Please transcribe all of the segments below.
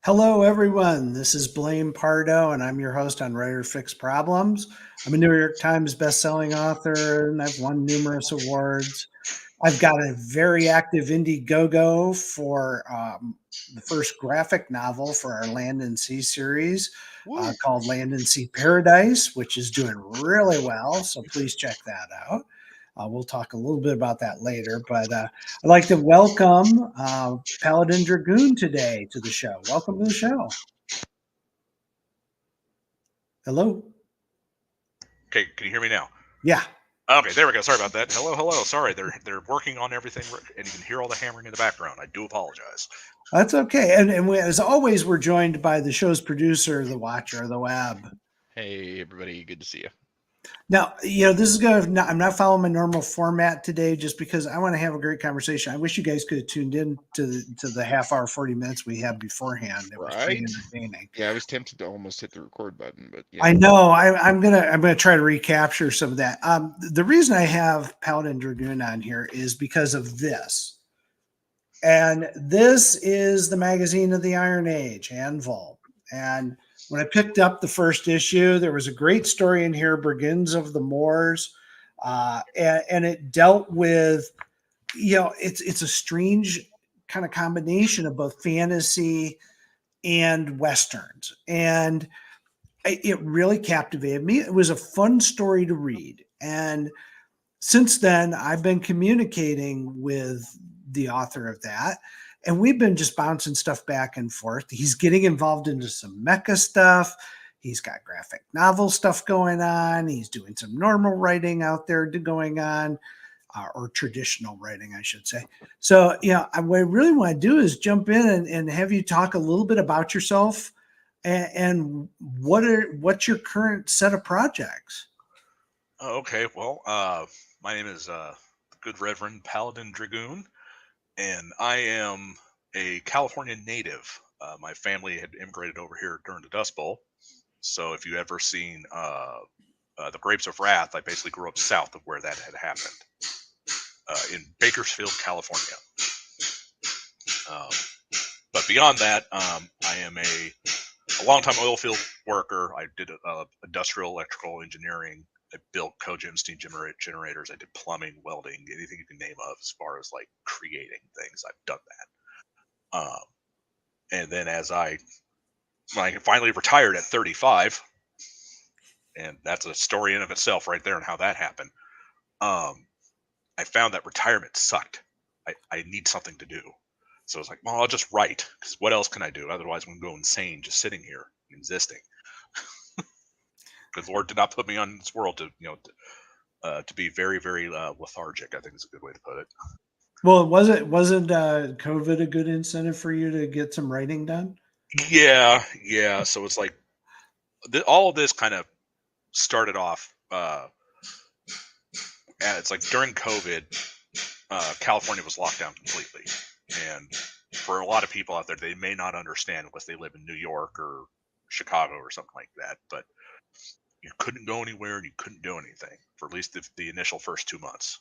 Hello, everyone. This is Blaine Pardoe, and I'm your host on Writer Fix Problems. I'm a New York Times bestselling author, and I've won numerous awards. I've got a very active Indiegogo for the first graphic novel for our Land and Sea series Woo! called Land and Sea Paradise, which is doing really well. So please check that out. We'll talk a little bit about that later, but I'd like to welcome Paladin Dragoon today to the show. Welcome to the show. Hello. Okay, can you hear me now? Yeah, Okay, there we go. Sorry about that. Hello, hello. Sorry, they're working on everything, and you can hear all the hammering in the background. I do apologize. that's okay. And as always, we're joined by the show's producer, the watcher of the web. Hey, everybody. Good to see you. Now, this is I'm not following my normal format today just because I want to have a great conversation. I wish you guys could have tuned in to the half hour, 40 minutes we had beforehand. It was pretty Right? entertaining. Yeah, I was tempted to almost hit the record button, but yeah. I know. I'm gonna try to recapture some of that. The reason I have Paladin Dragoon on here is because of this, and this is the magazine of the Iron Age, Anvil. And when I picked up the first issue, there was a great story in here, Brigands of the Moors, and it dealt with, it's a strange kind of combination of both fantasy and westerns, and it really captivated me. It was a fun story to read. And since then, I've been communicating with the author of that. And we've been just bouncing stuff back and forth. He's getting involved into some mecha stuff. He's got graphic novel stuff going on. He's doing some normal writing out there going on, or traditional writing, I should say. So, what I really want to do is jump in and have you talk a little bit about yourself and what's your current set of projects? Okay, well, my name is the Good Reverend Paladin Dragoon, and I am a California native. My family had immigrated over here during the Dust Bowl, so if you ever seen the Grapes of Wrath, I basically grew up south of where that had happened, in Bakersfield, California. Um, but beyond that, I am a longtime oil field worker. I did industrial electrical engineering. I built cogen steam generators. I did plumbing, welding, anything you can name of as far as like creating things. I've done that. And then when I finally retired at 35, and that's a story in of itself right there and how that happened. I found that retirement sucked. I need something to do. So I was like, well, I'll just write, because what else can I do? Otherwise, I'm going to go insane just sitting here existing. Because the Lord did not put me on this world to be very, very lethargic, I think is a good way to put it. Well, wasn't COVID a good incentive for you to get some writing done? Yeah. So it's like all of this kind of started off. It's like during COVID, California was locked down completely, and for a lot of people out there, they may not understand unless they live in New York or Chicago or something like that. But you couldn't go anywhere and you couldn't do anything for at least the initial first 2 months.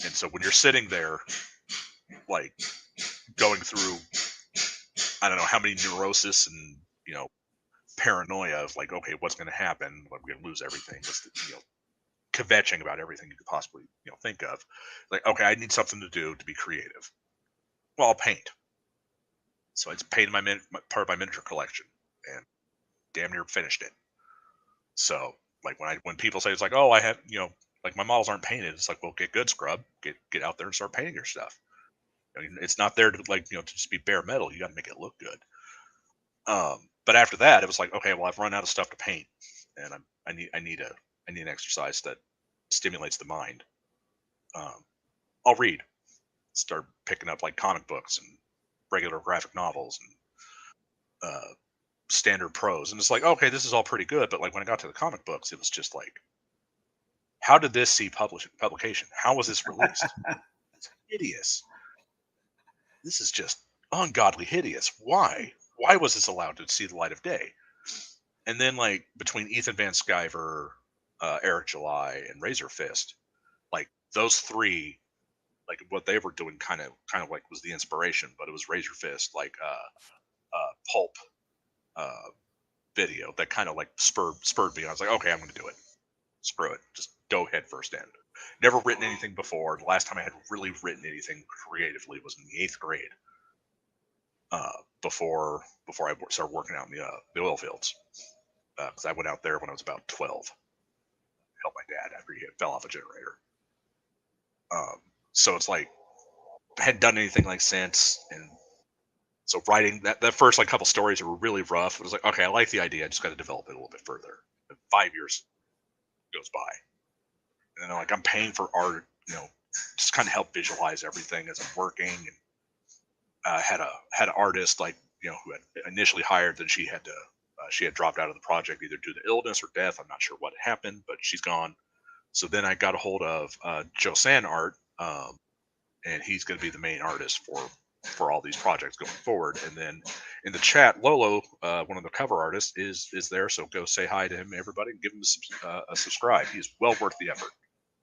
And so when you're sitting there, like going through, I don't know how many neurosis and paranoia of like, okay, what's going to happen? We're going to lose everything. Just kvetching about everything you could possibly think of. Like, okay, I need something to do to be creative. Well, I'll paint. So I painted part of my miniature collection and damn near finished it. So like when people say it's like, oh, I have like my models aren't painted, it's like, well, get good, scrub, get out there and start painting your stuff. I mean, it's not there to to just be bare metal. You got to make it look good. But after that, it was like, okay, well, I've run out of stuff to paint, and I need an exercise that stimulates the mind. I'll read, start picking up like comic books and regular graphic novels and standard prose, and it's like, okay, this is all pretty good, but like when I got to the comic books, it was just like, how did this see publication? How was this released? It's hideous. This is just ungodly hideous. Why was this allowed to see the light of day? And then like between Ethan Van Sciver, Eric July, and Razor Fist, like those three, like what they were doing kind of like was the inspiration, but it was Razor Fist, like pulp video that kind of like spurred me. I was like, okay, I'm going to do it. Screw it. Just go head first in. Never written anything before. The last time I had really written anything creatively was in the 8th grade. Before I started working out in the oil fields, because I went out there when I was about 12. Helped my dad after he fell off a generator. So it's like I hadn't done anything like since, and so writing that first like couple stories that were really rough. It was like, okay, I like the idea. I just got to develop it a little bit further. And 5 years goes by, and then like I'm paying for art, just kind of help visualize everything as I'm working. And had an artist like who had initially hired, then she had dropped out of the project either due to illness or death. I'm not sure what happened, but she's gone. So then I got a hold of Joe San Art, and he's going to be the main artist for all these projects going forward. And then in the chat, Lolo, one of the cover artists, is there. So go say hi to him, everybody, and give him a subscribe. He's well worth the effort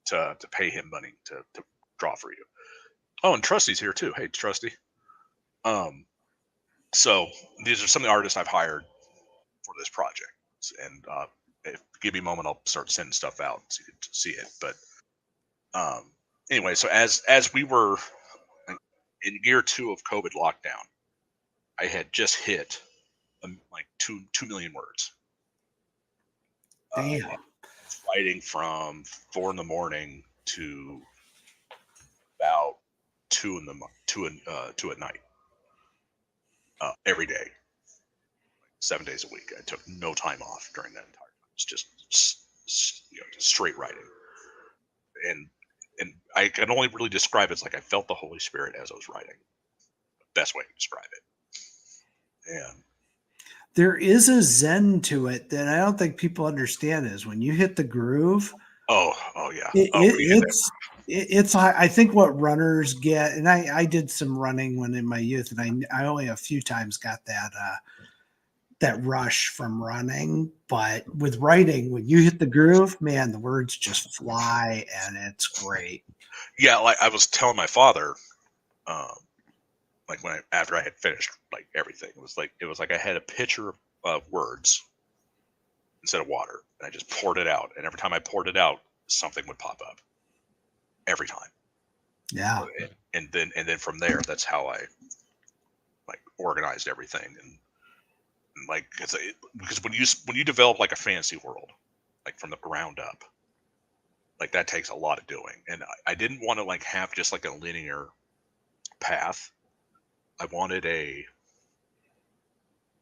to pay him money to draw for you. Oh, and Trusty's here too. Hey, Trusty. So these are some of the artists I've hired for this project, and if give me a moment, I'll start sending stuff out so you can see it. But anyway, so as we were in year 2 of COVID lockdown, I had just hit like 2 million words. Damn. Writing from 4 in the morning to about 2 at night, every day, 7 days a week. I took no time off during that entire time. It's just straight writing, and I can only really describe it as like I felt the Holy Spirit as I was writing. Best way to describe it. And there is a zen to it that I don't think people understand. Is when you hit the groove. Oh yeah. It's I think what runners get, and I did some running when in my youth, and I only a few times got that rush from running, but with writing, when you hit the groove, man, the words just fly, and it's great. Yeah, like I was telling my father, like after I had finished like everything, it was like I had a pitcher of words instead of water, and I just poured it out, and every time I poured it out, something would pop up. Every time. Yeah. And then from there, that's how I like organized everything, and like because when you develop like a fantasy world, like from the ground up, like that takes a lot of doing, and I didn't want to like have just like a linear path. I wanted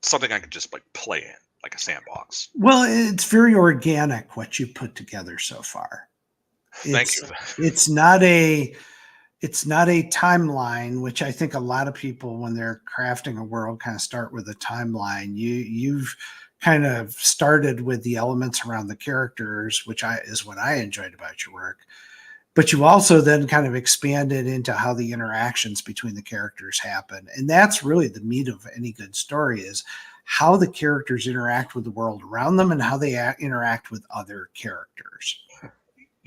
something I could just like play in, like a sandbox. Well, it's very organic what you put together so far. Thank you. It's not a timeline, which I think a lot of people, when they're crafting a world, kind of start with a timeline. You've kind of started with the elements around the characters, which is what I enjoyed about your work. But you also then kind of expanded into how the interactions between the characters happen. And that's really the meat of any good story, is how the characters interact with the world around them and how they interact with other characters.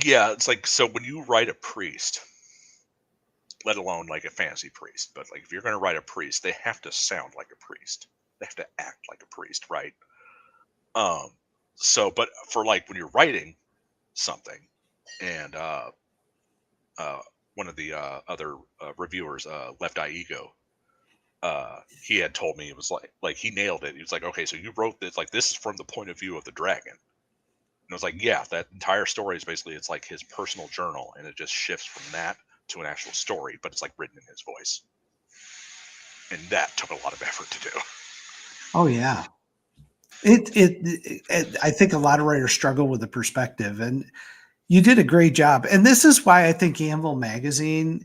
Yeah, it's like, so when you write a priest, let alone like a fantasy priest, but like if you're going to write a priest, they have to sound like a priest. They have to act like a priest, right? So, but for like when you're writing something, and one of the other reviewers, Left Eye Ego, he had told me, it was like he nailed it. He was like, okay, so you wrote this, like this is from the point of view of the dragon. And I was like, yeah, that entire story is basically, it's like his personal journal, and it just shifts from that to an actual story, but it's like written in his voice. And that took a lot of effort to do. Oh yeah. I think a lot of writers struggle with the perspective, and you did a great job. And this is why I think Anvil Magazine,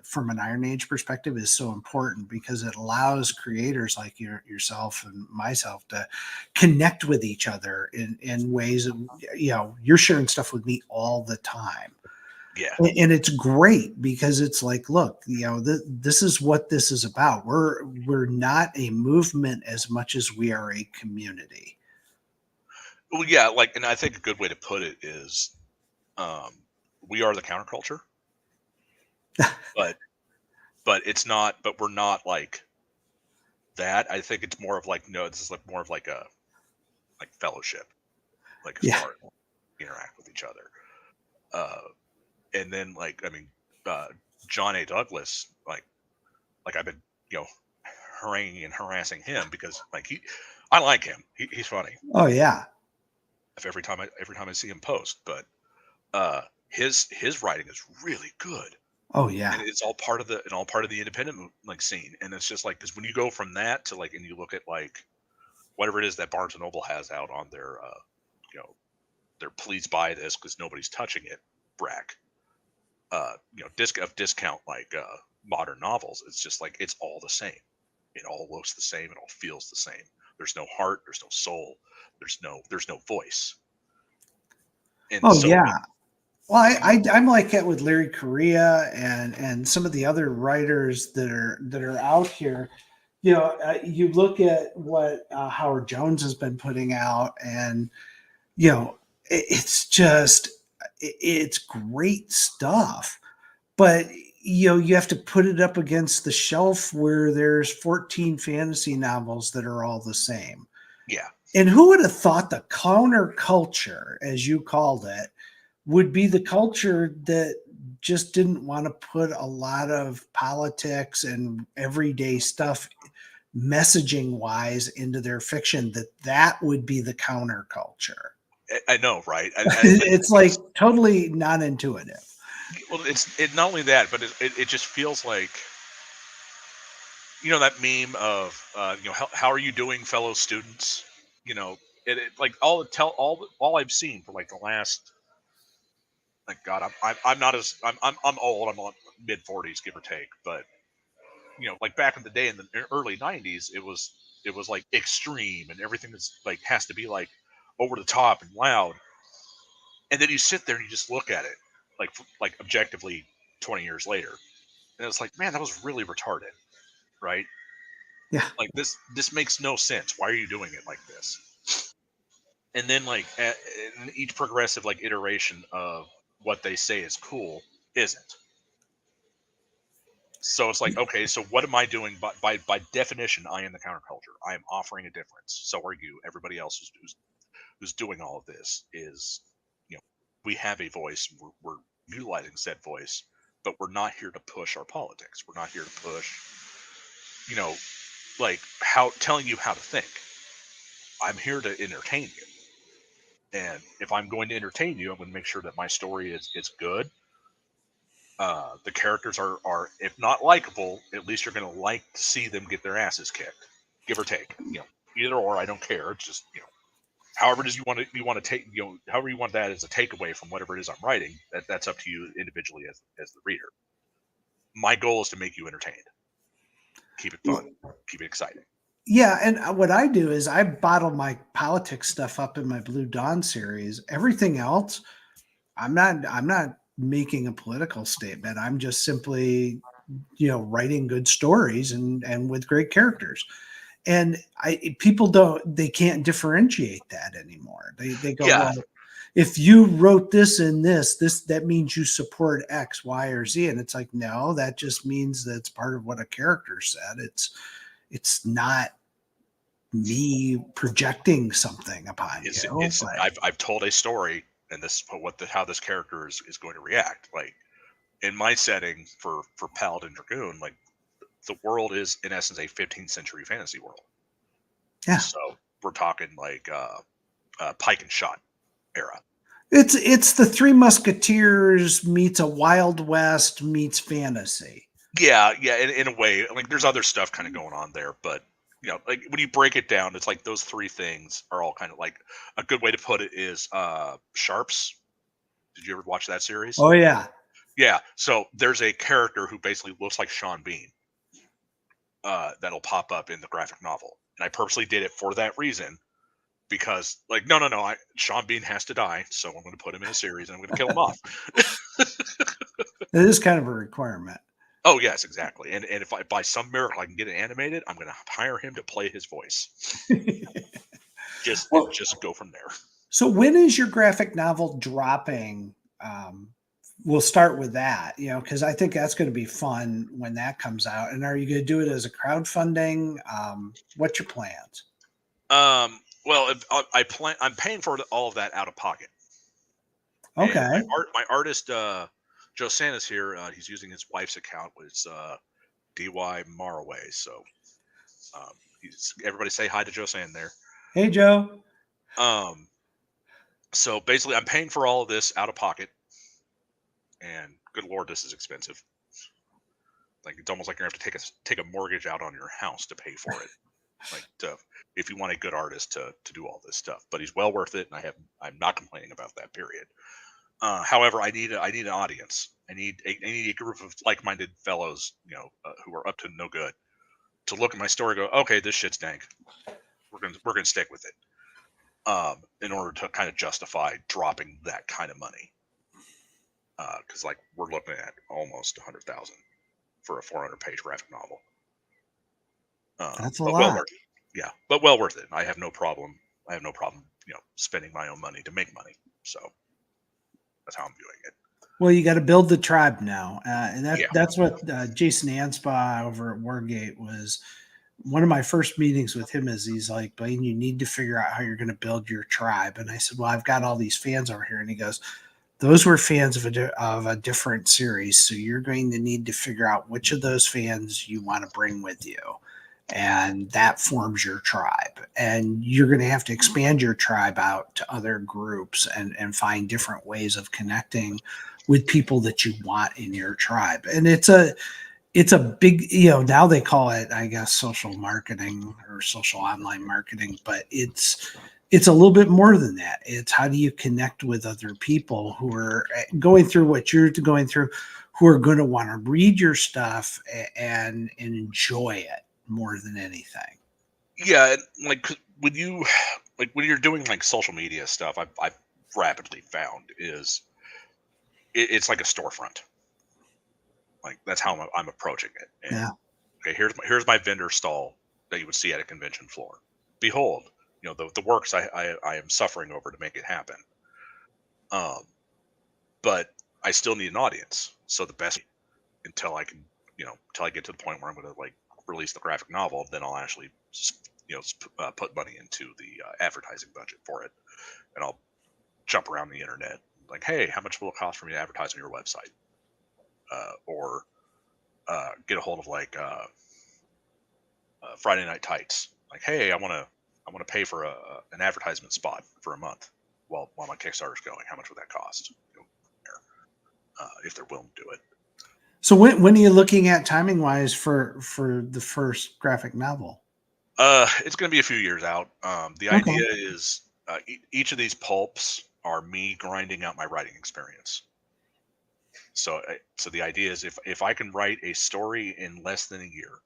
from an Iron Age perspective, is so important, because it allows creators like yourself and myself to connect with each other in ways of, you're sharing stuff with me all the time. Yeah. And it's great, because it's like, look, this is what this is about. We're not a movement as much as we are a community. Well, yeah, like, and I think a good way to put it is, we are the counterculture, but it's not. But we're not like that. I think it's more of like, no, this is like more of like a fellowship, like as Yeah. far as interact with each other. And then like, I mean, John A. Douglas, like I've been, haranguing and harassing him because like I like him. He's funny. Oh yeah. Every time I see him post, but his writing is really good. Oh yeah. And it's all part of the independent like scene. And it's just like, because when you go from that to like, and you look at like whatever it is that Barnes and Noble has out on their their please buy this because nobody's touching it rack, discount like modern novels, it's just like it's all the same. It all looks the same, it all feels the same. There's no heart, there's no soul, there's no voice. And Oh so yeah. Well, I'm like that with Larry Correa and some of the other writers that are out here. You look at what Howard Jones has been putting out, and it's just it's great stuff. But you have to put it up against the shelf where there's 14 fantasy novels that are all the same. yeah. And who would have thought the counterculture, as you called it, would be the culture that just didn't want to put a lot of politics and everyday stuff messaging wise into their fiction, that would be the counterculture. I know, right? It's like totally non-intuitive. Well, it's not only that, but it just feels like, that meme of how are you doing, fellow students? Like all I've seen for like the last, like, God, I'm not as I'm old. I'm on mid-40s, give or take. But like back in the day in the early '90s, it was like extreme and everything is like has to be like over the top and loud. And then you sit there and you just look at it like objectively 20 years later, and it's like, man, that was really retarded, right? Yeah. Like this makes no sense. Why are you doing it like this? And then like in each progressive like iteration of what they say is cool isn't. So it's like, okay, so what am I doing? By definition, I am the counterculture. I am offering a difference. So are you. Everybody else who's doing all of this is, we have a voice. We're utilizing said voice, but we're not here to push our politics. We're not here to push, like how telling you how to think. I'm here to entertain you. And if I'm going to entertain you, I'm going to make sure that my story is good. The characters are if not likable, at least you're going to like to see them get their asses kicked, give or take. Either or, I don't care. It's just however it is you want to take however you want that as a takeaway from whatever it is I'm writing. That's up to you individually as the reader. My goal is to make you entertained, keep it fun, keep it exciting. Yeah, and what I do is I bottle my politics stuff up in my Blue Dawn series. Everything else, I'm not making a political statement. I'm just simply, writing good stories and with great characters. And people they can't differentiate that anymore. They go, Yeah. well, if you wrote this and this, that means you support X, Y, or Z. And it's like, no, that just means that it's part of what a character said. It's not me projecting something upon you. I've told a story, and this is how this character is going to react. Like in my setting for Paladin Dragoon, like the world is in essence a 15th century fantasy world. Yeah. So we're talking like pike and shot era. It's the Three Musketeers meets a Wild West meets fantasy. Yeah, in a way. Like there's other stuff kind of going on there, but like when you break it down, it's like those three things are all kind of like a good way to put it is Sharps. Did you ever watch that series? Oh yeah. Yeah. So there's a character who basically looks like Sean Bean. That'll pop up in the graphic novel, and I purposely did it for that reason. Because, like, no, Sean Bean has to die, so I'm going to put him in a series and I'm going to kill him off. It is kind of a requirement. Oh, yes, exactly. And if by some miracle I can get it animated, I'm going to hire him to play his voice. Just go from there. So when is your graphic novel dropping we'll start with that, because I think that's going to be fun when that comes out. And are you going to do it as a crowdfunding? What's your plans? Well, I'm paying for all of that out of pocket. Okay. And my artist, Joe Santa's here. He's using his wife's account, which is DY Maraway. So everybody say hi to Joe Sand there. Hey, Joe. So basically, I'm paying for all of this out of pocket, and good Lord, this is expensive. Like, it's almost like you're gonna have to take a mortgage out on your house to pay for it. Like, if you want a good artist to do all this stuff, but he's well worth it, and I'm not complaining about that. Period. However, I need an audience. I need a group of like-minded fellows, who are up to no good, to look at my story and go, okay, this shit's dank. We're gonna stick with it. In order to kind of justify dropping that kind of money, because like we're looking at almost 100,000 for a 400-page graphic novel. That's a but lot. Well worth it. Yeah, but well worth it. I have no problem, spending my own money to make money. So that's how I'm viewing it. Well, you got to build the tribe now, and Yeah. that's what Jason Anspaugh over at Wargate was. One of my first meetings with him is he's like, Blaine, you need to figure out how you're going to build your tribe. And I said, well, I've got all these fans over here. And he goes, those were fans of a different series. So you're going to need to figure out which of those fans you want to bring with you. And that forms your tribe. And you're going to have to expand your tribe out to other groups and find different ways of connecting with people that you want in your tribe. And it's a big, now they call it, I guess, social marketing or social online marketing, but it's a little bit more than that. It's how do you connect with other people who are going through what you're going through, who are going to want to read your stuff and enjoy it more than anything. Yeah, and like when you're doing like social media stuff, I've rapidly found is it's like a storefront. Like that's how I'm approaching it. And, Yeah. Okay, here's my vendor stall that you would see at a convention floor. Behold, the works I am suffering over to make it happen. But I still need an audience. So the best until I can, until I get to the point where I'm going to like release the graphic novel, then I'll actually, put money into the advertising budget for it, and I'll jump around the internet like, hey, how much will it cost for me to advertise on your website? Or get a hold of like Friday Night Tights. Like, hey, I want to pay for an advertisement spot for a month while my Kickstarter's going. How much would that cost? If they're willing to do it. So when are you looking at timing wise for the first graphic novel? It's going to be a few years out. The idea is each of these pulps are me grinding out my writing experience. So the idea is if I can write a story in less than a year,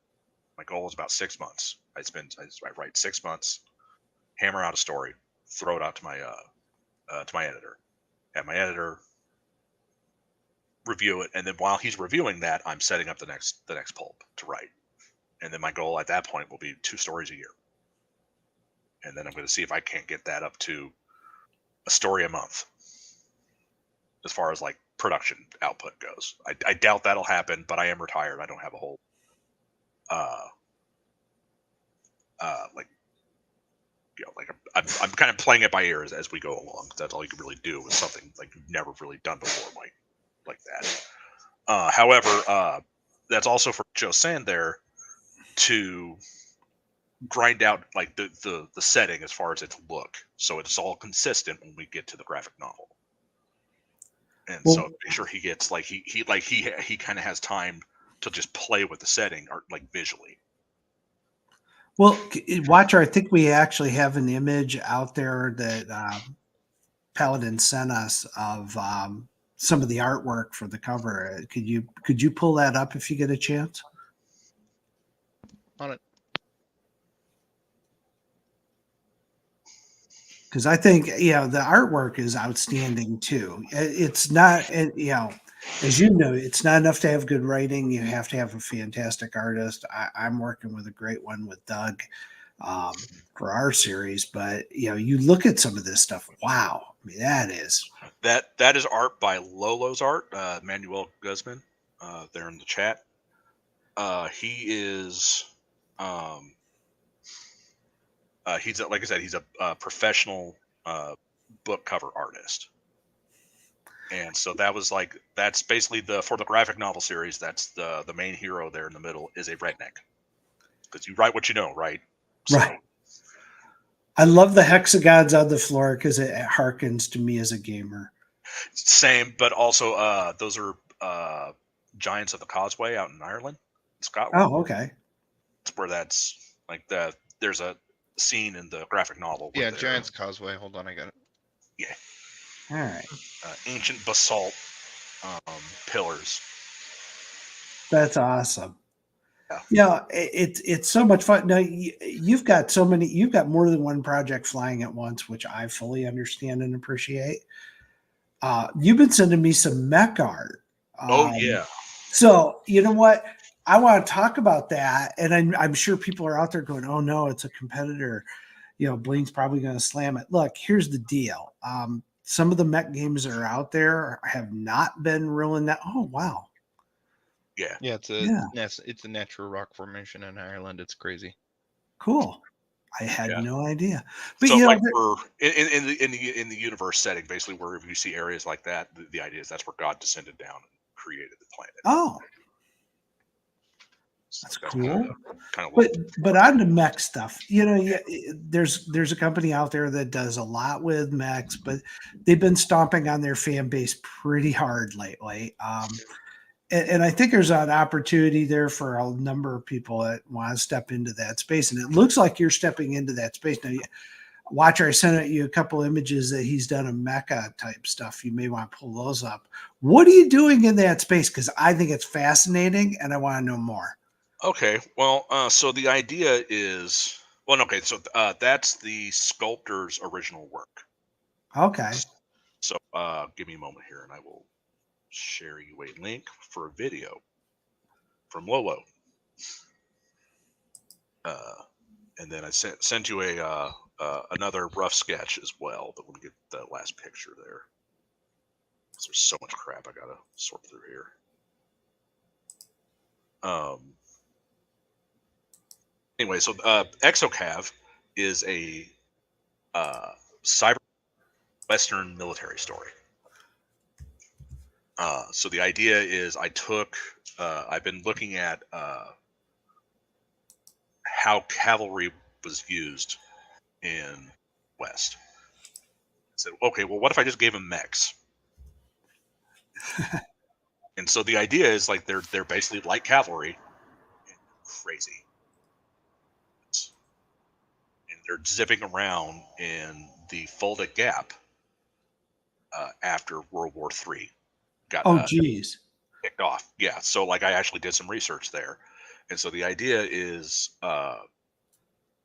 my goal is about 6 months. I write 6 months, hammer out a story, throw it out to my editor, have my editor review it, and then while he's reviewing that, I'm setting up the next pulp to write. And then my goal at that point will be 2 stories a year. And then I'm going to see if I can't get that up to a story a month as far as like production output goes. I doubt that'll happen, but I am retired. I don't have a whole I'm kind of playing it by ear as we go along. That's all you can really do with something like you've never really done before, like that. However, that's also for Joe Sand there to grind out like the setting as far as its look, so it's all consistent when we get to the graphic novel. And so make sure he gets like he kind of has time to just play with the setting or like visually. Well, Watcher, I think we actually have an image out there that Paladin sent us of some of the artwork for the cover. Could you pull that up if you get a chance? On it. Because I think the artwork is outstanding too. It's not as you know, it's not enough to have good writing. You have to have a fantastic artist. I'm working with a great one with Doug for our series, but you look at some of this stuff. Wow, I mean that is That is art by Lolo's Art, Manuel Guzman. There in the chat. He is, um, he's like I said, he's a professional book cover artist, and so that's basically for the graphic novel series. That's the main hero there in the middle is a redneck because you write what you know, right? So, Right. I love the hexagons on the floor because it harkens to me as a gamer. Same, but also those are Giants of the Causeway out in Ireland, Scotland. Oh, okay. That's where that's like there's a scene in the graphic novel. Yeah, Giant's Causeway. Hold on, I got it. Yeah. All right. Ancient basalt pillars. That's awesome. Yeah. Yeah, it's so much fun. Now you've got more than one project flying at once, which I fully understand and appreciate. You've been sending me some mech art. Oh yeah. So you know what? I want to talk about that, and I'm sure people are out there going, "Oh no, it's a competitor." Blaine's probably going to slam it. Look, here's the deal. Some of the mech games that are out there have not been ruling that. Oh wow. Yeah. Yeah, it's a natural rock formation in Ireland. It's crazy. Cool. I had no idea. But So you know, like for in the universe setting, basically wherever you see areas like that, the idea is that's where God descended down and created the planet. oh, So that's that's cool. kind of But on the mech stuff, there's a company out there that does a lot with mechs, but they've been stomping on their fan base pretty hard lately. And I think there's an opportunity there for a number of people that want to step into that space. And it looks like you're stepping into that space. Now, Watcher, I sent you a couple images that he's done a mecha type stuff. You may want to pull those up. What are you doing in that space? Because I think it's fascinating and I want to know more. Okay. Well, so the idea is okay. So that's the sculptor's original work. Okay. So give me a moment here, and I will share you a link for a video from Lolo. And then I sent you another rough sketch as well. But let me get that last picture there. There's so much crap I gotta sort through here. Anyway, so Exocav is a cyber Western military story. So the idea is I've been looking at how cavalry was used in West. So, okay, well, what if I just gave them mechs? And so the idea is like they're basically like cavalry, and crazy, and they're zipping around in the Fulda Gap after World War III got Geez. kicked off. Yeah, so like I actually did some research there, and so the idea is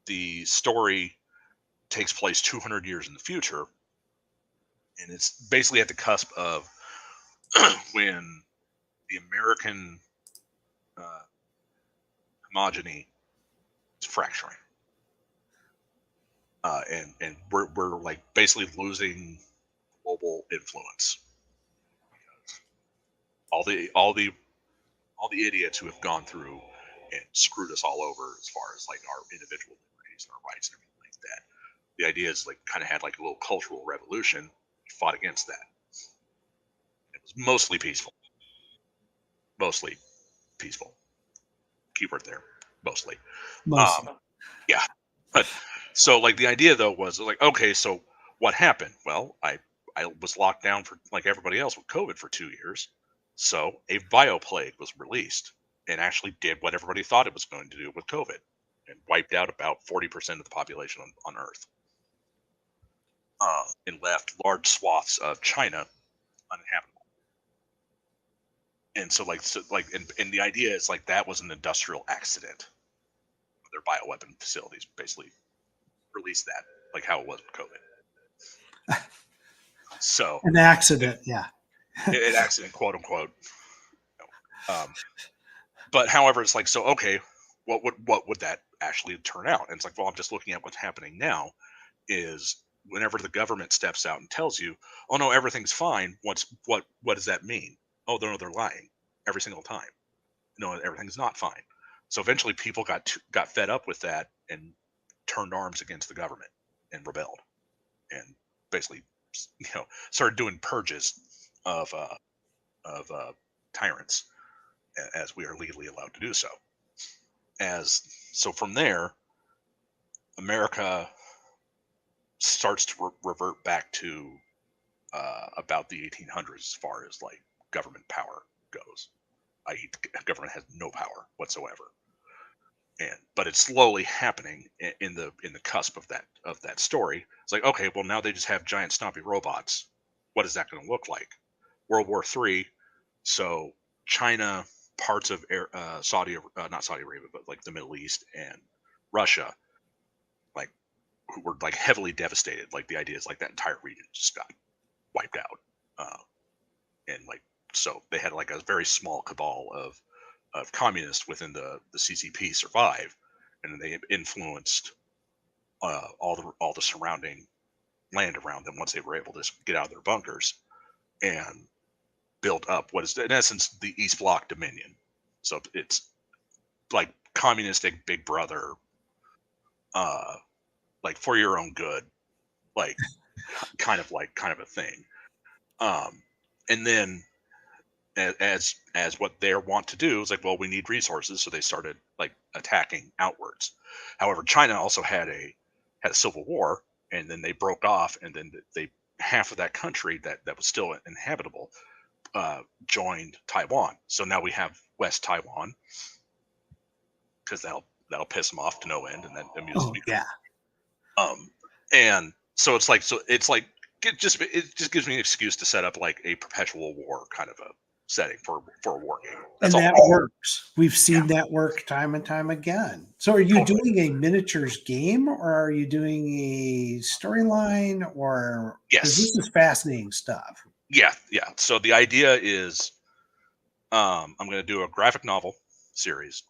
the story takes place 200 years in the future, and it's basically at the cusp of when the American homogeny is fracturing, and we're like basically losing global influence. All the idiots who have gone through and screwed us all over as far as like our individual liberties and our rights and everything like that. The idea is like kind of had like a little cultural revolution, fought against that. It was mostly peaceful. Mostly peaceful. Keyword there. Mostly. Yeah. But so like the idea though was like, okay, so what happened? Well, I was locked down for like everybody else with COVID for 2 years. So a bioplague was released and actually did what everybody thought it was going to do with COVID and wiped out about 40% of the population on Earth. And left large swaths of China uninhabitable. And so and the idea is like that was an industrial accident. Their bioweapon facilities basically released that, like how it was with COVID. So an accident, yeah. An accident, quote unquote. But however, it's like, so okay, what would that actually turn out? And it's like, well, I'm just looking at what's happening now. Is whenever the government steps out and tells you, "Oh no, everything's fine," what does that mean? Oh no, they're lying every single time. No, everything's not fine. So eventually, people got fed up with that and turned arms against the government and rebelled, and basically, started doing purges of tyrants, as we are legally allowed to do so. So from there, America starts to revert back to about the 1800s as far as like government power goes. I.e., government has no power whatsoever, but it's slowly happening in the cusp of that story. It's like, okay, well, now they just have giant stompy robots. What is that going to look like? World War III. So China, parts of not Saudi Arabia, but like the Middle East and Russia, like, who were like heavily devastated. Like, the idea is like that entire region just got wiped out, and like, so they had like a very small cabal of communists within the CCP survive, and they influenced all the surrounding land around them once they were able to get out of their bunkers and built up what is in essence the East Bloc Dominion. So it's like communistic Big Brother, like for your own good, like kind of a thing. And then as what they want to do is like, well, we need resources, so they started like attacking outwards. However, China also had a civil war, and then they broke off, and then they half of that country that was still inhabitable joined Taiwan. So now we have West Taiwan, because that'll piss them off to no end, and that amuses me. Yeah. And so it's like it just gives me an excuse to set up like a perpetual war kind of a setting for a war game. And that works. We've seen that work time and time again. So are you doing a miniatures game, or are you doing a storyline, or yes, this is fascinating stuff. Yeah. So the idea is I'm going to do a graphic novel series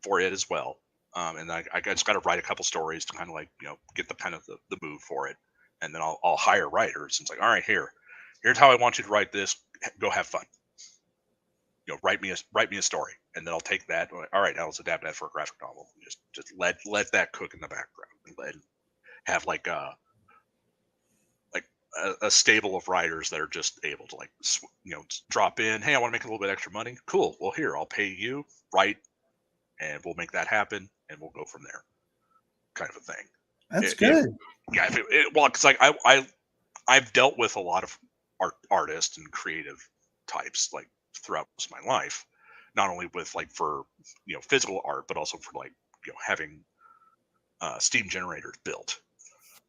for it as well. And I just got to write a couple stories to kind of like, get the kind of the move for it. And then I'll hire writers. And it's like, all right, here's how I want you to write this. Go have fun. Write me a story, and then I'll take that. All right, now let's adapt that for a graphic novel. Just let that cook in the background, and have like a stable of writers that are just able to like drop in. Hey, I want to make a little bit extra money. Cool. Well, here, I'll pay you. Write, and we'll make that happen, and we'll go from there. Kind of a thing. That's good. Well, because like I've dealt with a lot of artists and creative types like throughout most of my life, not only with like for physical art, but also for like having steam generators built,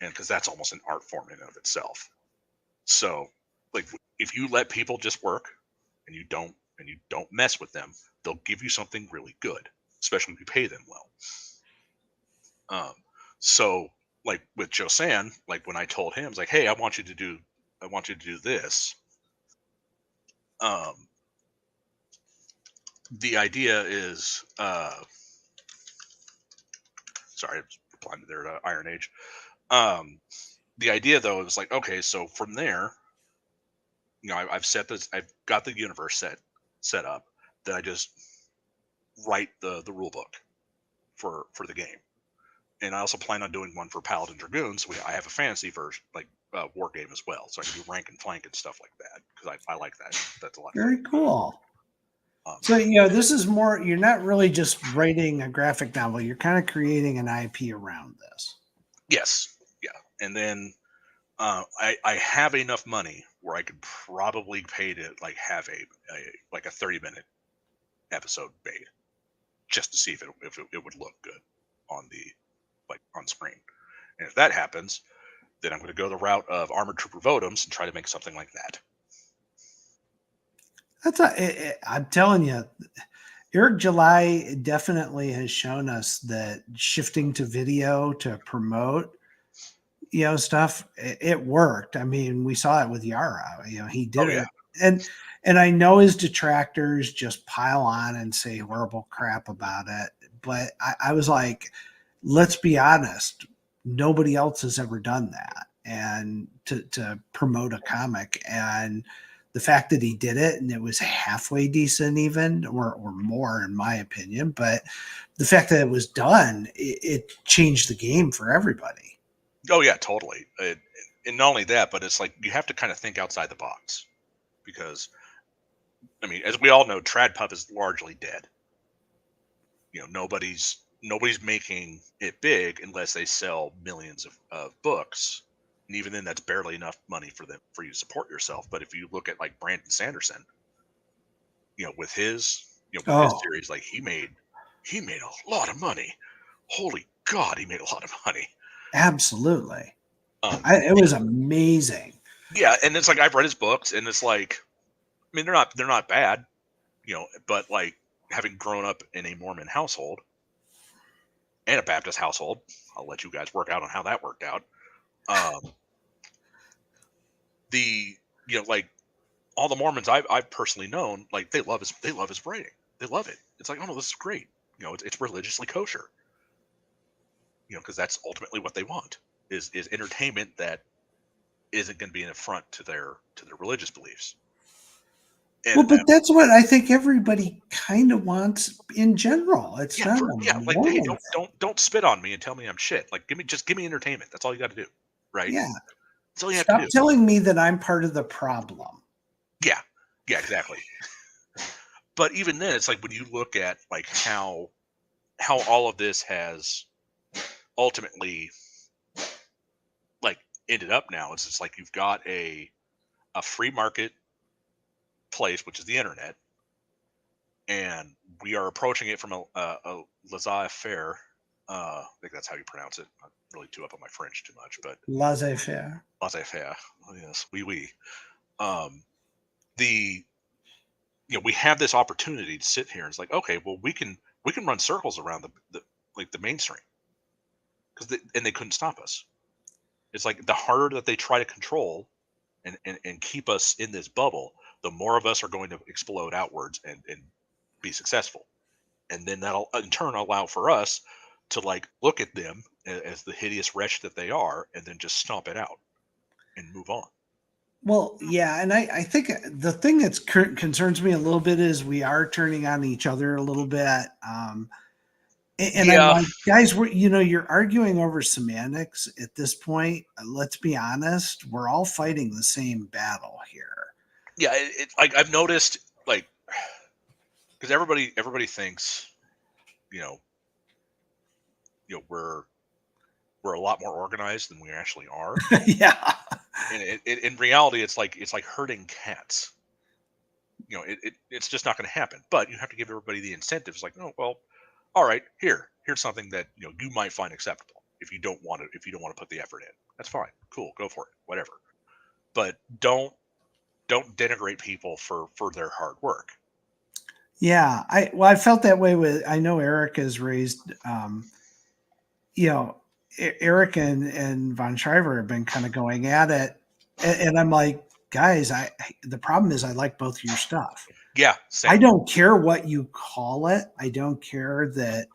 and because that's almost an art form in and of itself. So like, if you let people just work and you don't mess with them, they'll give you something really good, especially if you pay them well. So like with Josan, like when I told him, it's like, hey, I want you to do this. The idea is, sorry, I was replying to their Iron Age. The idea though is like, okay, so from there, I've got the universe set up. Then I just write the rule book for the game, and I also plan on doing one for Paladin Dragoon. So I have a fantasy version, like war game as well, so I can do rank and flank and stuff like that, because I like that. That's a lot. Very cool. So this is more. You're not really just writing a graphic novel. You're kind of creating an IP around this. Yes, yeah, and then I have enough money where I could probably pay to like have a 30-minute episode made, just to see if it would look good on screen. And if that happens, then I'm going to go the route of Armored Trooper Votems and try to make something like that. I'm telling you, Eric July definitely has shown us that shifting to video to promote stuff, it worked. I mean, we saw it with Yara. He did it. And I know his detractors just pile on and say horrible crap about it. But I was like, let's be honest, nobody else has ever done that. and to promote a comic. And the fact that he did it and it was halfway decent, even or more, in my opinion, but the fact that it was done, it changed the game for everybody. Oh yeah, totally. And not only that, but it's like you have to kind of think outside the box, because I mean, as we all know, TradPub is largely dead. You know, nobody's making it big unless they sell millions of books, and even then, that's barely enough money for you to support yourself. But if you look at like Brandon Sanderson, you know, with his Oh, series, like he made a lot of money. Holy God, he made a lot of money. absolutely. Um, It was amazing. yeah, and it's like I've read his books, and it's like, I mean, they're not bad, you know, but like having grown up in a Mormon household and a Baptist household, I'll let you guys work out on how that worked out. The like all the Mormons I've personally known, like they love his writing. They love it. It's like, oh no, this is great. You know, it's religiously kosher. You know, because that's ultimately what they want is entertainment that isn't going to be an affront to their religious beliefs. And Well, but that's what I think everybody kind of wants in general. It's yeah, not a like hey, Mormon thing. don't spit on me and tell me I'm shit. Like give me entertainment. That's all you got to do, right? Yeah. That's all you have to Stop do. telling me that I'm part of the problem. Yeah, exactly. But even then, it's like when you look at like how all of this has ultimately like ended up now, it's just like you've got a free market place, which is the internet, and we are approaching it from a laissez-faire. I think that's how you pronounce it. I'm really too up on my French too much, but Laissez-faire. laissez-faire. Oh, yes, oui. Um, the we have this opportunity to sit here and it's like, okay, well, we can run circles around the mainstream because they couldn't stop us. It's like the harder that they try to control and keep us in this bubble, the more of us are going to explode outwards and be successful. And then that'll in turn allow for us to like look at them as the hideous wretch that they are and then just stomp it out and move on. Well, yeah, and I think the thing that's concerns me a little bit is we are turning on each other a little bit. And I'm Yeah, like, guys, you're arguing over semantics at this point. Let's be honest. We're all fighting the same battle here. yeah. Like I've noticed, like, because everybody thinks, you know, we're a lot more organized than we actually are. Yeah. And in reality, it's like herding cats. You know, it's just not going to happen. But you have to give everybody the incentives. Like, oh well, all right, here's something that you might find acceptable. If you don't want to put the effort in, that's fine. Cool, go for it. Whatever. But don't denigrate people for their hard work. Yeah. I felt that way I know Eric has raised, you know, Eric and Von Schreiber have been kind of going at it. And I'm like, guys, the problem is I like both your stuff. Yeah, I same. don't care what you call it. I don't care that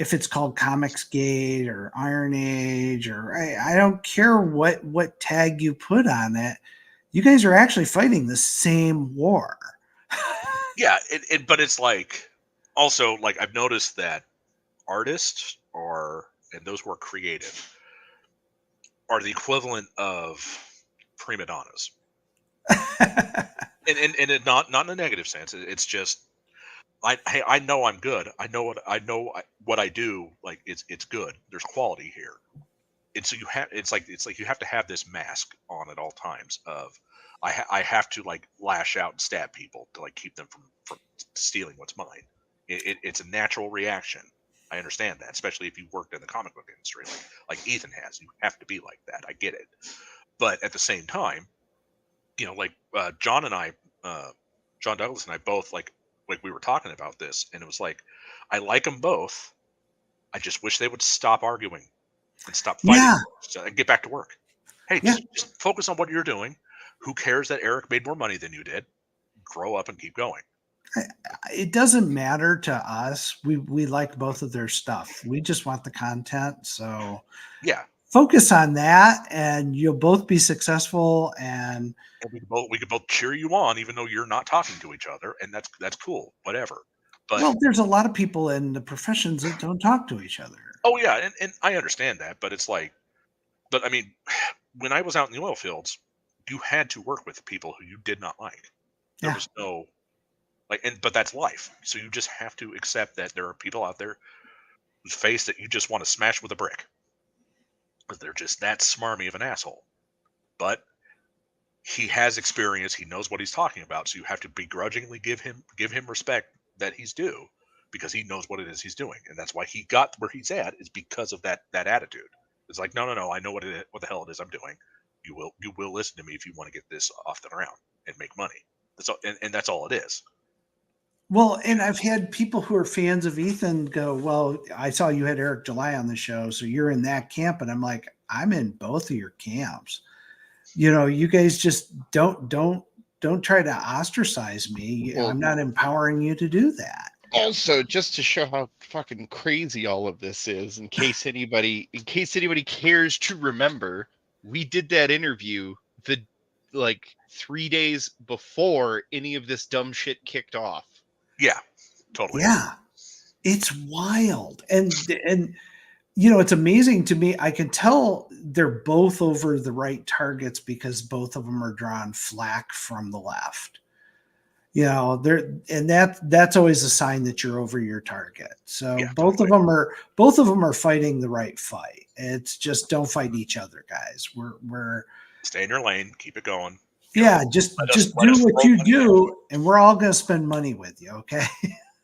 if it's called Comics Gate or Iron Age or I don't care what tag you put on it. You guys are actually fighting the same war. Yeah, but it's like also like I've noticed that artists and those who are creative are the equivalent of prima donnas. And it, not in a negative sense. It's just I know I'm good. I know what I do. Like it's good. There's quality here. And so it's like you have to have this mask on at all times of I have to like lash out and stab people to like keep them from stealing what's mine. It's a natural reaction. I understand that, especially if you worked in the comic book industry like Ethan has. You have to be like that. I get it. But at the same time, like John and I, John Douglas and I both like we were talking about this, and it was like I like them both. I just wish they would stop arguing and stop fighting Yeah. and get back to work. Hey, Yeah. just focus on what you're doing. Who cares that Eric made more money than you did? Grow up and keep going. It doesn't matter to us. We like both of their stuff. We just want the content. So Yeah, focus on that, and you'll both be successful. And we could both cheer you on, even though you're not talking to each other, and that's cool, whatever. But well, there's a lot of people in the professions that don't talk to each other. oh yeah, and I understand that, but it's like, but I mean, when I was out in the oil fields, you had to work with people who you did not like. There Yeah. was no but that's life. So you just have to accept that there are people out there whose face that you just want to smash with a brick because they're just that smarmy of an asshole. But he has experience. He knows what he's talking about. So you have to begrudgingly give him respect that he's due because he knows what it is he's doing, and that's why he got where he's at is because of that attitude. It's like no, I know what the hell it is I'm doing. You will listen to me if you want to get this off the ground and make money. That's all, and that's all it is. Well, and I've had people who are fans of Ethan go, well, I saw you had Eric July on the show, so you're in that camp. And I'm like, I'm in both of your camps. You guys just don't try to ostricize me. Well, I'm not empowering you to do that. Also, just to show how fucking crazy all of this is, in case anybody cares to remember, we did that interview 3 days before any of this dumb shit kicked off. Yeah, totally. Yeah, it's wild. And it's amazing to me. I can tell they're both over the right targets because both of them are drawing flack from the left. That's always a sign that you're over your target. So Yeah, both totally. of them are fighting the right fight. It's just don't fight each other, guys. We're Stay in your lane, keep it going. Yeah, just let do us what throw you money do, and we're all going to spend money with you. Okay.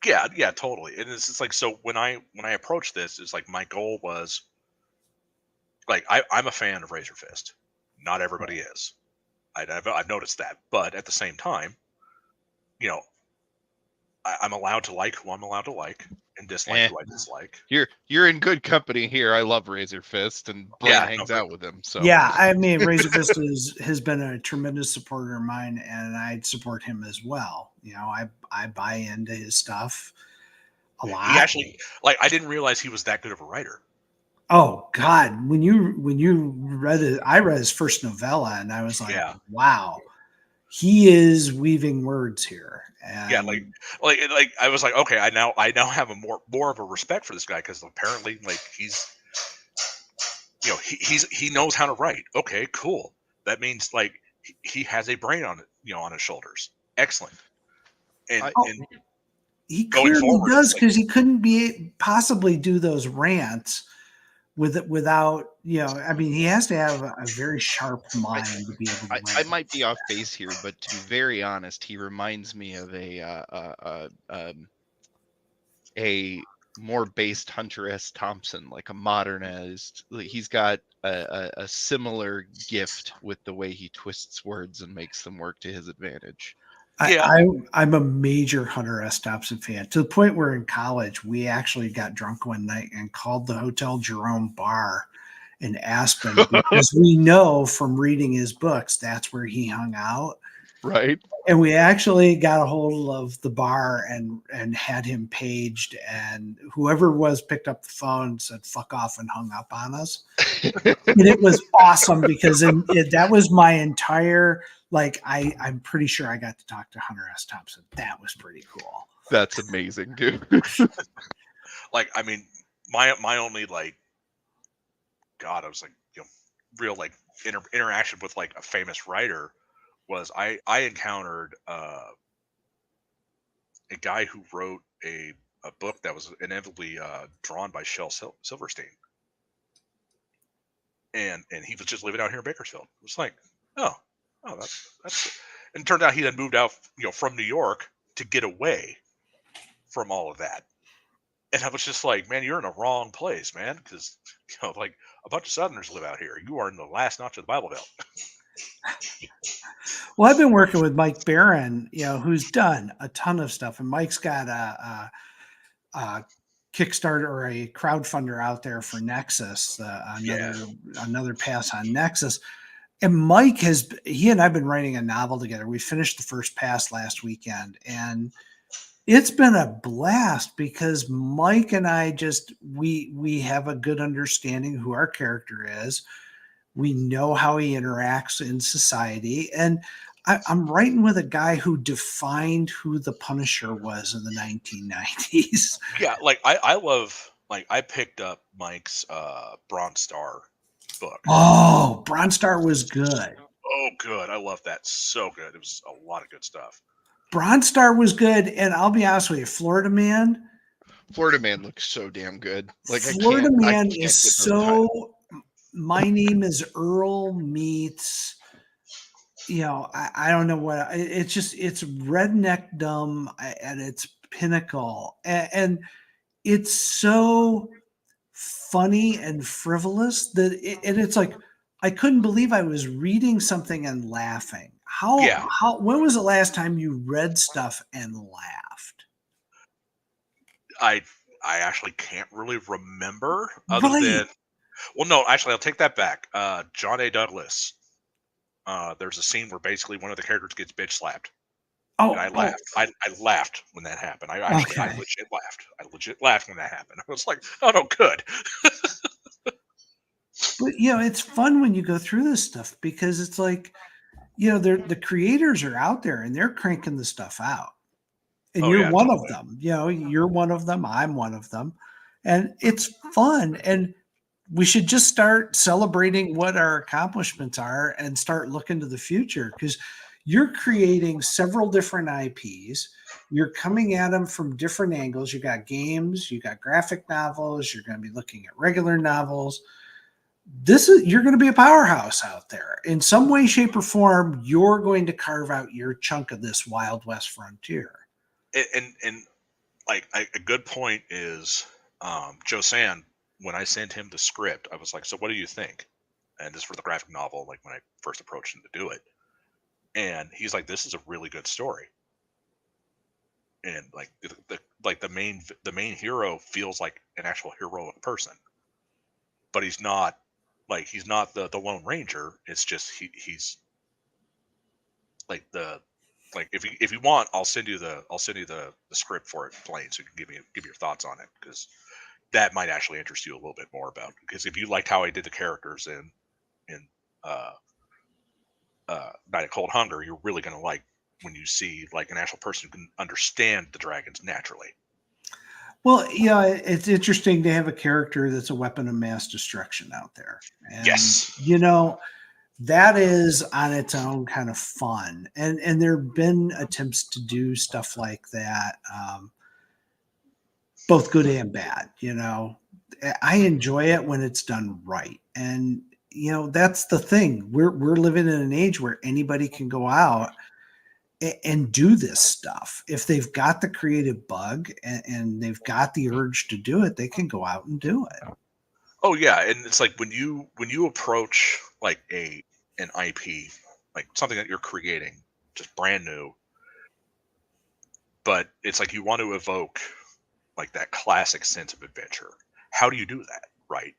Yeah, totally. And it's just like, so when I approached this, it's like my goal was like I'm a fan of Razor Fist. Not everybody is. I've noticed that, but at the same time, I'm allowed to like who I'm allowed to like and dislike who I dislike. You're in good company here. I love Razor Fist, and Blaine hangs out with him. So yeah, I mean, Razor Fist has been a tremendous supporter of mine, and I'd support him as well. I buy into his stuff a lot. He actually, I didn't realize he was that good of a writer. Oh God, when you read it, I read his first novella, and I was like, wow, he is weaving words here. And yeah, like I was like, okay, I now have a more of a respect for this guy because apparently, he's, he knows how to write. Okay, cool. That means he has a brain on it, on his shoulders. Excellent. And he clearly does, because he couldn't possibly do those rants without, I mean, he has to have a very sharp mind to be able to write. I might be off base here, but to be very honest, he reminds me of a more based Hunter S. Thompson, like a modernized. He's got a similar gift with the way he twists words and makes them work to his advantage. I'm a major Hunter S. Thompson fan, to the point where in college we actually got drunk one night and called the Hotel Jerome bar in Aspen because we know from reading his books that's where he hung out. Right. And we actually got a hold of the bar and had him paged, and whoever picked up the phone and said "fuck off" and hung up on us. And it was awesome because that was my entire. I'm pretty sure I got to talk to Hunter S. Thompson. That was pretty cool. That's amazing, dude. I mean, my only God, I was real interaction with a famous writer was I encountered a guy who wrote a book that was inevitably drawn by Shel Silverstein, and he was just living out here in Bakersfield. It was like, oh, that's and it turned out he had moved out, from New York to get away from all of that. And I was just like, man, you're in the wrong place, man, because a bunch of Southerners live out here. You are in the last notch of the Bible Belt. Well, I've been working with Mike Barron, who's done a ton of stuff, and Mike's got a Kickstarter or a crowdfunder out there for Nexus, another pass on Nexus. And Mike he and I've been writing a novel together. We finished the first pass last weekend, and It's been a blast because Mike and I just we have a good understanding who our character is. We know how he interacts in society, and I'm writing with a guy who defined who the Punisher was in the 1990s. Yeah, like I love, like I picked up Mike's Bronze Star book. Oh, Bronze Star was good. Oh, good. I love that. So good. It was a lot of good stuff. Bronze Star was good, and I'll be honest with you, Florida Man. Florida Man looks so damn good. Like Florida I Man can't is get over the title. so. My Name is Earl meets. I don't know what it's just. It's redneck dumb at its pinnacle, and it's so funny and frivolous that and it's like I couldn't believe I was reading something and laughing. Yeah. When was the last time you read stuff and laughed? I actually can't really remember other Right. than, well, no, actually I'll take that back. John A. Douglas. There's a scene where basically one of the characters gets bitch slapped. And I Oh, laughed. I laughed when that happened. I okay. legit laughed. I legit laughed when that happened. I was like, oh no, good. But it's fun when you go through this stuff because it's like, the creators are out there and they're cranking the stuff out. And Oh you're yeah, one of totally. them. You're one of them. I'm one of them. And it's fun. And we should just start celebrating what our accomplishments are and start looking to the future because you're creating several different IPs. You're coming at them from different angles. You got games, you got graphic novels, you're going to be looking at regular novels. You're going to be a powerhouse out there. In some way, shape, or form, you're going to carve out your chunk of this Wild West frontier. And like a good point is, Joe San, when I sent him the script, I was like, so what do you think? And this is for the graphic novel, like when I first approached him to do it. And he's like, this is a really good story. And like the main hero feels like an actual heroic person. But he's not the Lone Ranger. It's just he's like if you want, I'll send you the script for it, Blaine, so you can give me your thoughts on it, because that might actually interest you a little bit more about, because if you liked how I did the characters in uh Night of Cold Hunger, you're really gonna like when you see like an actual person who can understand the dragons naturally. Well, yeah, it's interesting to have a character that's a weapon of mass destruction out there. And, Yes. that is on its own kind of fun. And there have been attempts to do stuff like that, both good and bad. I enjoy it when it's done right. And, that's the thing. We're living in an age where anybody can go out and do this stuff. If they've got the creative bug and they've got the urge to do it, they can go out and do it. Oh yeah, and it's like when you approach like an IP, like something that you're creating, just brand new, but it's like you want to evoke like that classic sense of adventure. How do you do that, right?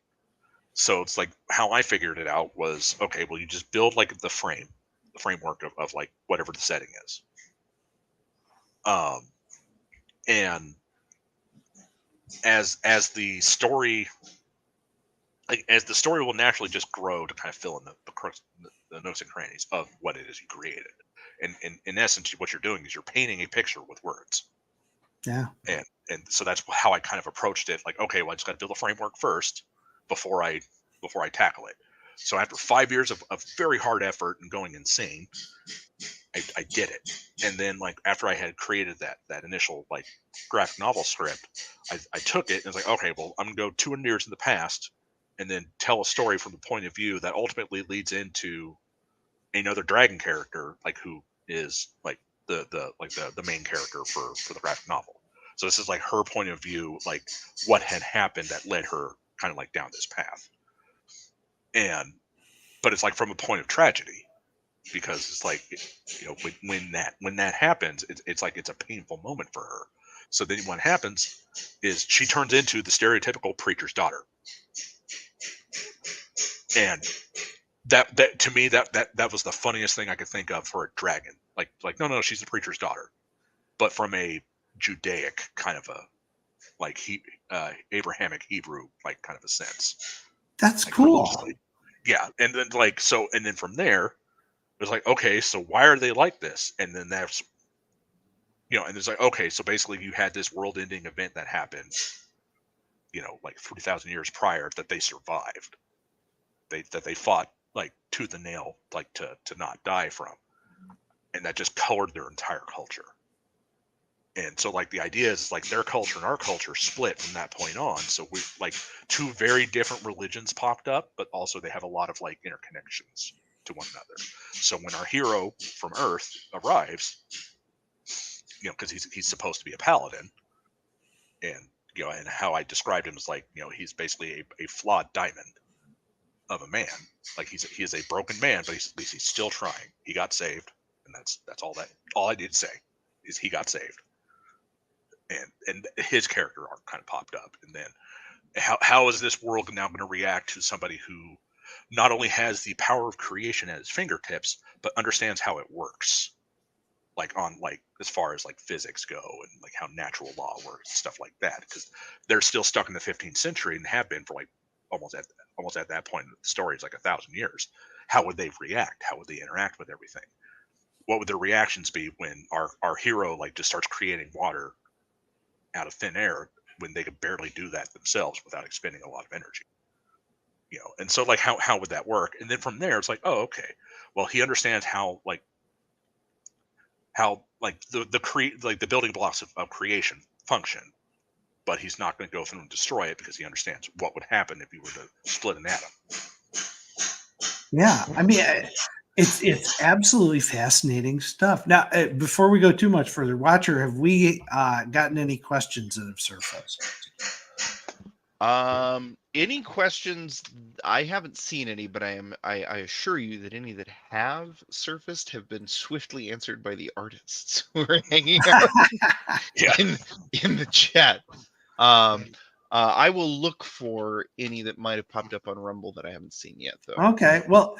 So it's like how I figured it out was, okay, well, you just build like the framework of like whatever the setting is. And as the story, like as the story will naturally just grow to kind of fill in the nooks and crannies of what it is you created. And in essence, what you're doing is you're painting a picture with words. Yeah. And so that's how I kind of approached it. Like, okay, well, I just got to build a framework first before I tackle it. So after 5 years of very hard effort and going insane, I did it. And then like after I had created that initial like graphic novel script, I took it and was like, okay, well, I'm gonna go 200 years in the past and then tell a story from the point of view that ultimately leads into another dragon character, like who is like the main character for the graphic novel. So this is like her point of view, like what had happened that led her kind of like down this path. And but it's like from a point of tragedy, because it's like, when that happens, it's like it's a painful moment for her. So then what happens is she turns into the stereotypical preacher's daughter, and that to me that was the funniest thing I could think of for a dragon. Like no, she's the preacher's daughter, but from a Judaic kind of a like Abrahamic Hebrew like kind of a sense, That's like cool. religiously. Yeah, and then like so, and then from there, it was like, okay, so why are they like this? And then that's and it's like, okay, so basically you had this world-ending event that happened, like 3,000 years prior that they survived. They fought like tooth and nail, like to not die from, and that just colored their entire culture. And so like the idea is like their culture and our culture split from that point on. So we like two very different religions popped up, but also they have a lot of like interconnections to one another. So when our hero from Earth arrives, because he's supposed to be a paladin, and and how I described him is like he's basically a flawed diamond of a man. Like he is a broken man, but at least he's still trying. He got saved, and that's all I need to say is he got saved. And his character arc kind of popped up, and then how is this world now going to react to somebody who not only has the power of creation at his fingertips but understands how it works, like on like as far as like physics go and like how natural law works and stuff like that, because they're still stuck in the 15th century and have been for like almost at that point in the story is like 1,000 years. How would they react? How would they interact with everything? What would their reactions be when our hero like just starts creating water out of thin air when they could barely do that themselves without expending a lot of energy? And so like how would that work? And then from there it's like, oh, okay, well, he understands how like the building blocks of creation function, but he's not going to go through and destroy it because he understands what would happen if you were to split an atom. Yeah, I mean, it's absolutely fascinating stuff. Now, before we go too much further, Watcher, have we gotten any questions that have surfaced? Any questions? I haven't seen any, but I assure you that any that have surfaced have been swiftly answered by the artists who are hanging out Yeah. in the chat. I will look for any that might have popped up on Rumble that I haven't seen yet, though. Okay, well,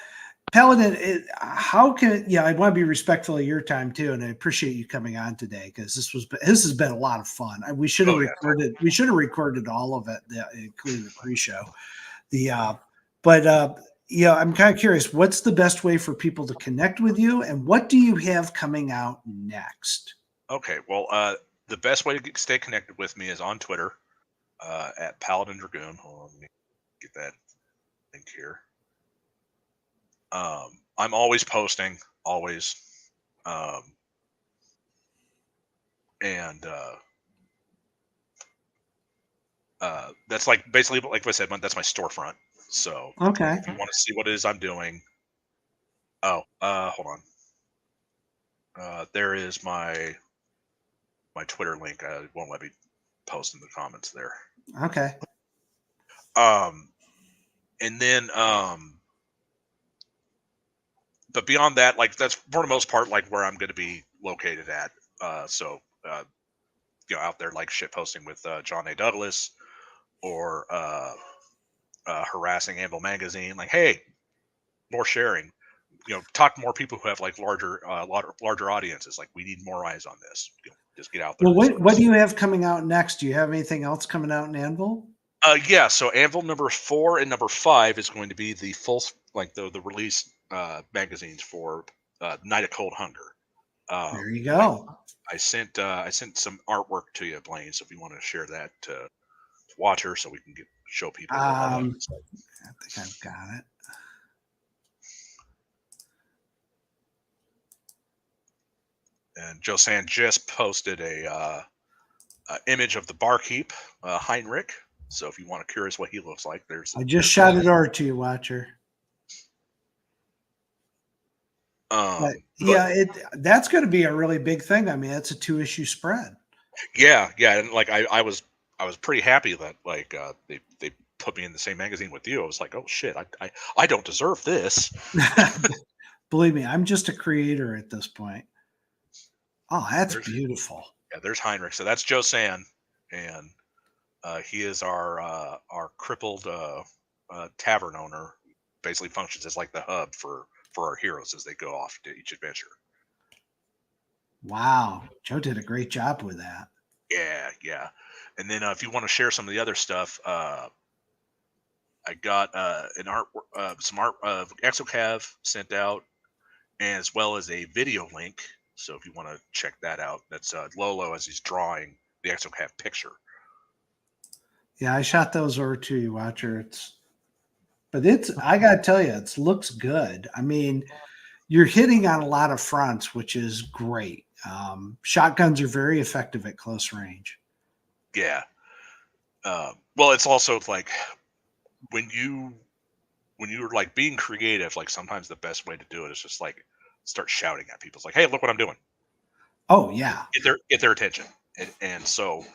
Paladin, how can I want to be respectful of your time too, and I appreciate you coming on today because this has been a lot of fun. We should have recorded. We should have recorded all of it, including the pre-show. But I'm kind of curious. What's the best way for people to connect with you, and what do you have coming out next? Okay, well, the best way to stay connected with me is on Twitter at Paladin Dragoon. Hold on, let me get that link here. I'm always posting, always, and that's like basically like I said, that's my storefront. So Okay, if you want to see what it is I'm doing, hold on. There is my Twitter link. It won't let me post in the comments there. okay. And then but beyond that, like that's for the most part like where I'm going to be located at. So out there like shit posting with John A. Douglas or harassing Anvil Magazine. Like, hey, more sharing. Talk to more people who have like larger audiences. Like, we need more eyes on this. Just get out there. Well, what do you have coming out next? Do you have anything else coming out in Anvil? Yeah. So Anvil number 4 and number 5 is going to be the full like the release magazines for Night of Cold Hunger. There you go. I sent some artwork to you, Blaine. So if you want to share that to Watcher, so we can show people. I think I've got it. And Josanne just posted a image of the barkeep, Heinrich. So if you want to curious what he looks like, I just shot it over to you, Watcher. That's going to be a really big thing. I mean, it's a 2-issue spread. Yeah, and like I was pretty happy that like they put me in the same magazine with you. I was like, oh shit, I don't deserve this. Believe me, I'm just a creator at this point. Oh, that's beautiful. Yeah, there's Heinrich. So that's Josanne, and he is our crippled tavern owner. Basically functions as like the hub for our heroes as they go off to each adventure. Wow, Joe did a great job with that. Yeah. And then if you want to share some of the other stuff, I got some art of Exocav sent out, as well as a video link. So if you want to check that out, that's Lolo as he's drawing the Exocav picture. Yeah, I shot those over to you, Watcher. I gotta tell you, it looks good. I mean, you're hitting on a lot of fronts, which is great. Shotguns are very effective at close range. Yeah. Well, it's also like when you're like being creative, like sometimes the best way to do it is just like start shouting at people. It's like, hey, look what I'm doing. Oh yeah. Get their attention. And so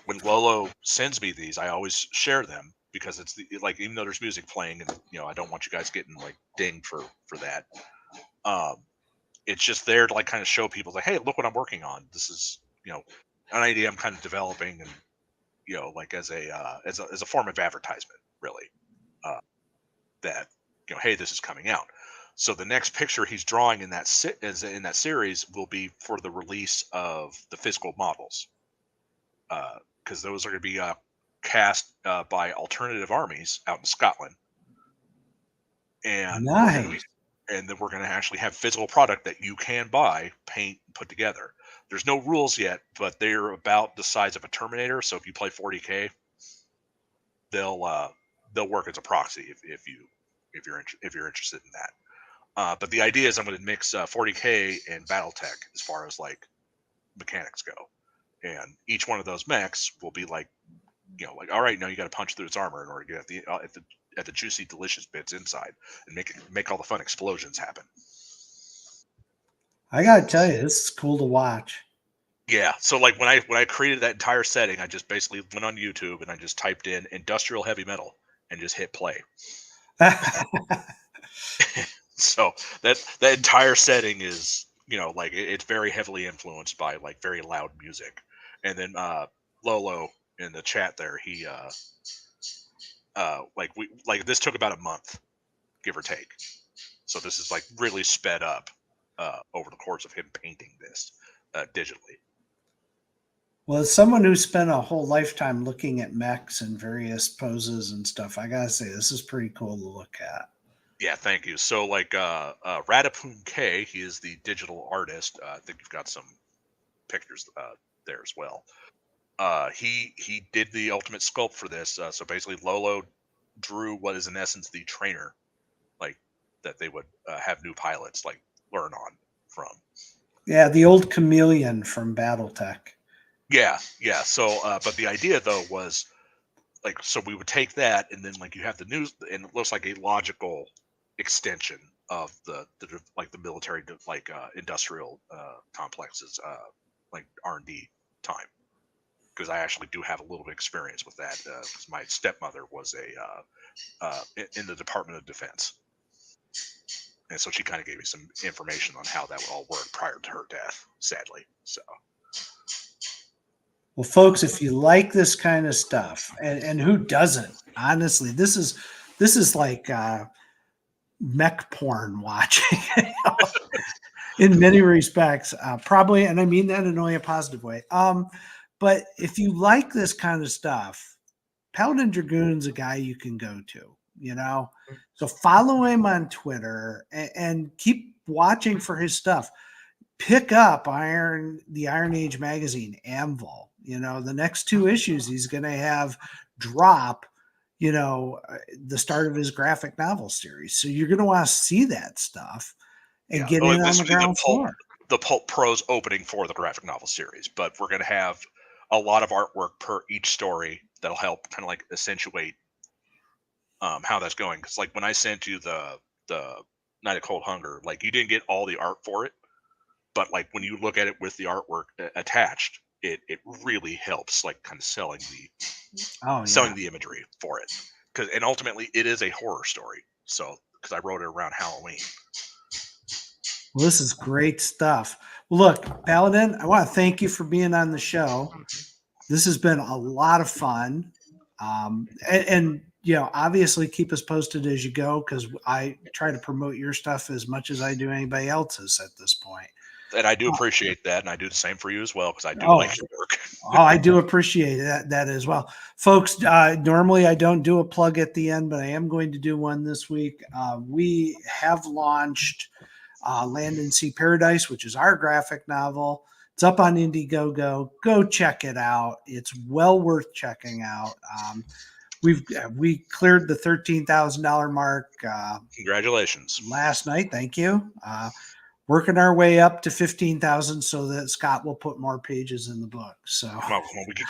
when Lolo sends me these, I always share them because it's like, even though there's music playing, and I don't want you guys getting like dinged for that. It's just there to like kind of show people like, hey, look what I'm working on. This is an idea I'm kind of developing, and like as a form of advertisement, really. That hey, this is coming out. So the next picture he's drawing in that series will be for the release of the physical models, because those are going to be cast by alternative armies out in Scotland, and Nice. and then we're going to actually have physical product that you can buy, paint, and put together. There's no rules yet, but they're about the size of a Terminator. So if you play 40K, they'll work as a proxy if you're interested in that. But the idea is I'm going to mix 40K and BattleTech as far as like mechanics go, and each one of those mechs will be like, like, all right, now you got to punch through its armor in order to get at the juicy, delicious bits inside and make all the fun explosions happen. I gotta tell you, this is cool to watch. Yeah, so like when I created that entire setting, I just basically went on YouTube and I just typed in industrial heavy metal and just hit play. So that entire setting is like it's very heavily influenced by like very loud music. And then Lolo in the chat there, he like this took about a month, give or take. So this is like really sped up over the course of him painting this digitally. Well, as someone who spent a whole lifetime looking at mechs and various poses and stuff, I gotta say this is pretty cool to look at. Yeah, thank you. So like Radapoon K, he is the digital artist. I think you've got some pictures there as well. He did the ultimate sculpt for this. So basically Lolo drew what is in essence the trainer, like that they would have new pilots like learn on from. Yeah, the old chameleon from BattleTech. Yeah. So but the idea though was like, so we would take that and then like you have the news, and it looks like a logical extension of the like the military like industrial complexes like R&D time, because I actually do have a little bit of experience with that because my stepmother was in the Department of Defense, and so she kind of gave me some information on how that would all work prior to her death, sadly. So Well, folks, if you like this kind of stuff, and who doesn't? Honestly, this is like mech porn watching in many respects, probably, and I mean that in only a positive way. But if you like this kind of stuff, Paladin Dragoon's a guy you can go to. So follow him on Twitter and keep watching for his stuff. Pick up the Iron Age magazine, Anvil. The next 2 issues he's going to have drop, the start of his graphic novel series. So you're going to want to see that stuff and get in on the ground floor. The Pulp Prose opening for the graphic novel series, but we're going to have a lot of artwork per each story that'll help kind of like accentuate how that's going. Because like when I sent you the Night of Cold Hunger, like you didn't get all the art for it, but like when you look at it with the artwork attached, it really helps like kind of selling the imagery for it, and ultimately it is a horror story. So because I wrote it around Halloween. Well, this is great stuff. Look, Paladin, I want to thank you for being on the show. This has been a lot of fun. And obviously keep us posted as you go, because I try to promote your stuff as much as I do anybody else's at this point. And I do appreciate that, and I do the same for you as well, because I do Oh. like your work. Oh, I do appreciate that as well. Folks, normally I don't do a plug at the end, but I am going to do one this week. We have launched Land and Sea Paradise, which is our graphic novel. It's up on Indiegogo. Go check it out. It's well worth checking out. We cleared the $13,000 mark Congratulations. last night. Thank you. Working our way up to 15,000 so that Scott will put more pages in the book. So Come on,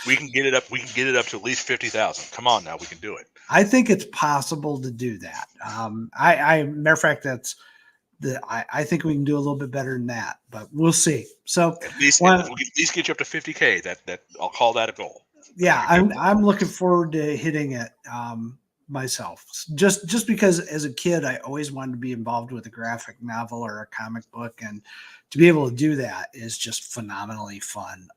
we can get it up. We can get it up to at least 50,000. Come on now, we can do it. I think it's possible to do that. Matter of fact, I think we can do a little bit better than that, but we'll see. So At least, if we can at least get you up to 50K. That I'll call that a goal. Yeah, I'm looking forward to hitting it myself. Just because as a kid I always wanted to be involved with a graphic novel or a comic book, and to be able to do that is just phenomenally fun.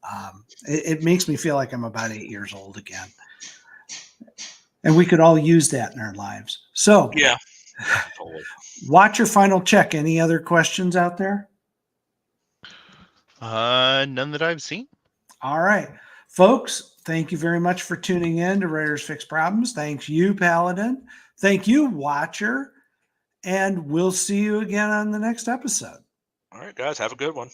It makes me feel like I'm about 8 years old again, and we could all use that in our lives. So Yeah, totally. Watch your final check. Any other questions out there? None that I've seen. All right, folks, thank you very much for tuning in to Writers Fix Problems. Thanks you, Paladin. Thank you, Watcher. And we'll see you again on the next episode. All right, guys, have a good one.